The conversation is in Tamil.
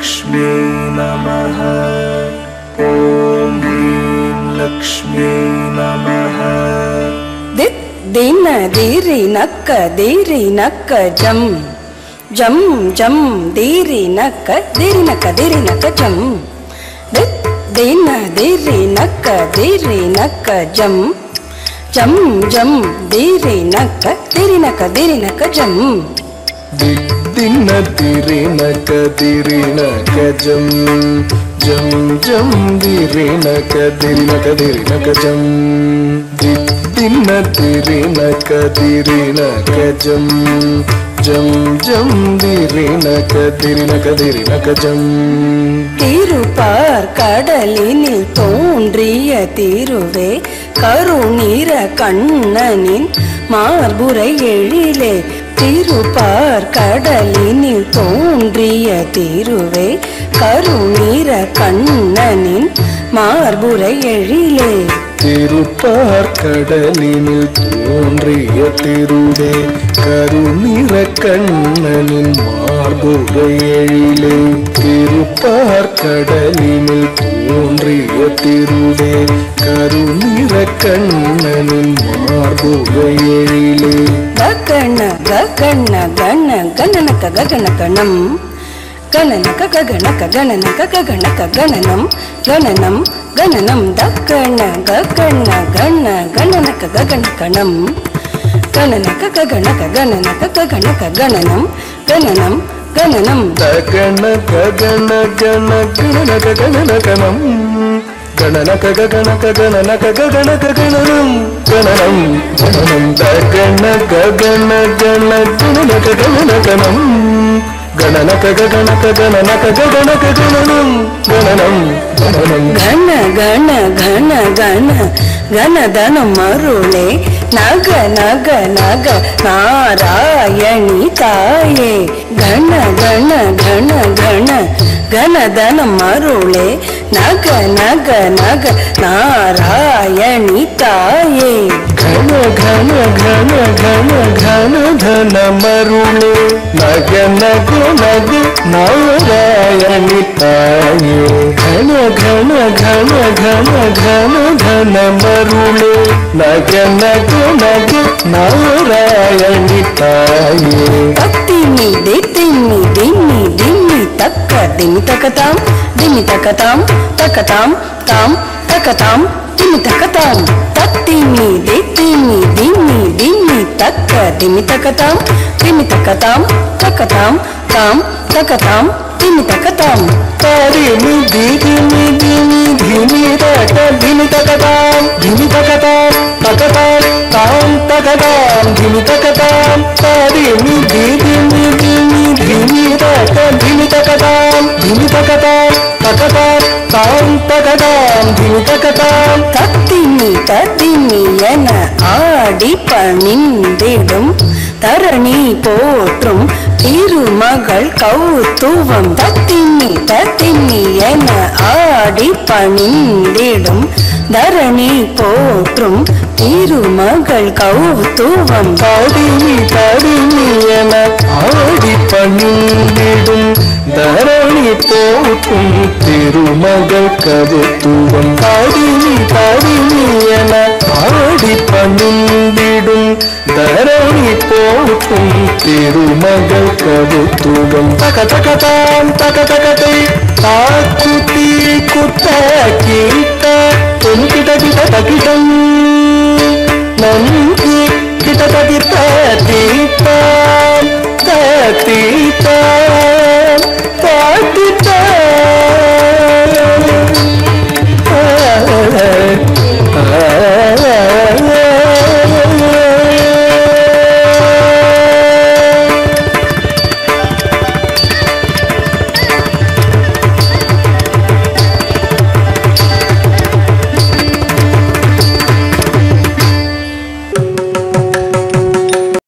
लक्ष्मी नमः। ॐ ह्रीं लक्ष्मी नमः। दिन दीरि नक्क जम जम जम दीरि नक्क जम। दिन दीरि नक्क जम जम जम दीरि नक्क जम। दिन दीरि नक्क जम जम जम दीरि नक्क जम। दिन दीरि नक्क जम जम जम दीरि नक्क जम। திருப்பார் கடலினில் தோன்றிய திருவே கருநீர கண்ணனின் மார்புரை எழிலே। திருப்பார் கடலினில் தோன்றிய திருவே கருநீர கண்ணனின் மார்புரை எழிலே। திருப்பார் கடலினில் தோன்றிய திருவே கருநீர கண்ணனின் மார்புரை எழிலே। திருப்பார் கடலினில் தோன்றிய திருவே கருநீர கண்ணனின் மார்புரை எழிலே। ககன ககன கன கணனக ககனகணம் கணனக ககனக கணனக ககனக கணனம் கணனம் கணனம் தக்கன ககன கன கணனக ககனகணம் கணனக ககனக கணனக ககனக கணனம் கணனம் கணனம் தக்கன ககன கன கணனக ககனகணம் கணனக ககனக கணனக ககனக கணனம் கணனம் கணனம் தக்கன ககன கன கணனக ககனகணம் கணனக ககனக கணனக ககனக கணனம் கணனம் கணனம்। கண கண கண கண கணதனம் அருளே நக நக நக நாராயணி தாயே। கண கண கண கண கணதனம் அருளே நக நக நக நாராயணி தாயே। घन घन घन घन घन धन मरुले नग नग नग नारायणी ताये। घन घन घन घन घन धन मरुले नग नग नग नारायणी ताये। तत्तिनि दित्तिनि दिन्नि दिन्नि तक्क दिमि तकताम दिमि तकताम तकताम ताम तकताम दिमि तकताम। तत्तिनि दित्तिनि दिन्नि दिन्नि तक्क दिमि तकताम तकताम ताम तकताम दिमि तकताम। तारिमि दिमि दिमि धिमि तक धिमि तकताम तकताम ताम तकताम धिमि तकताम। तारिमि दिमि दिमि धिमि तक धिमि तकताम तकताम ताम तकताम धिमि तकताम। तत्तिनि तत्तिनि என ஆடி பணிந்திடும் தரணி போற்றும் திருமகள் கௌத்துவம்। தத்தினி தத்தினி என ஆடி பணிந்திடும் தரணி போற்றும் திருமகள் கௌத்துவம்। தாடினி தாடினி என ஆடி பணிந்திடும் தரணி போற்றும் திருமகள் கௌத்துவம்। தாடினி தாடினி என ஆடி பணிந்திடும் தரணி போற்றும் திருமகள் கௌத்துவம்। தக தகதாம் தக தகதை தாக்குத்தி குத்த கீட்ட தொன்கிட கிட தகிடம் நன்கு கிட தகித்த தீட்டாம் தீட்டா